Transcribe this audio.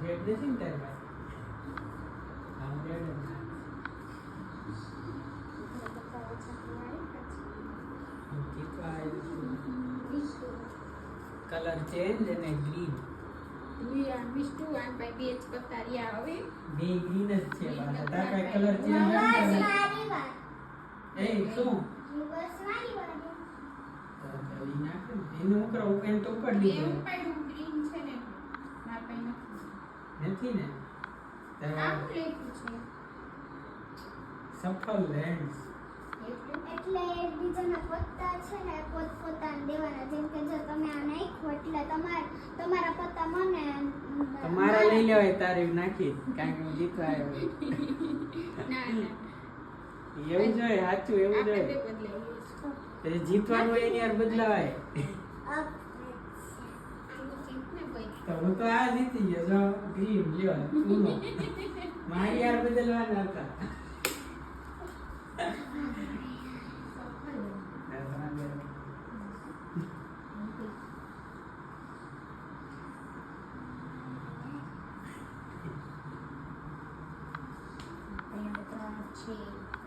Red દેસી ને તારી પાસે આમ રેડ કલર ચેન્જ અને ગ્રીન મિસ્ટુ આન ભાઈ બે જ પતારિયા હવે બે ગ્રીન જ છે પાછા તારા કલર ચેન્જ એ શું ઈ નાખે ને એને ઉકરા એને તો ઉપર બે લીધો ઉપાડું ગ્રીન છે ને માર પાસે નથી ને આમ લેખું છે સફળ લેન્ડ્સ એટલે એકબીજાના પત્તા છે ને પોતપોતાને દેવાના. જેમ કે જો તમે આ નાખ્યું એટલે તમારા પત્તા મને તમારા લઈ લેવાય તારે નાખી કારણ કે હું જીતવા આવ્યો ના ના એવું જોઈએ સાચું એવું આપણે જોઈએ તે બદલાઈએ એટલે જીતવાનું એની યાર બદલાવાય તો હું તો આ જીતી ગયો જો ગ્રીન લ્યો ઉનો મારી યાર બદલવાના હતા છે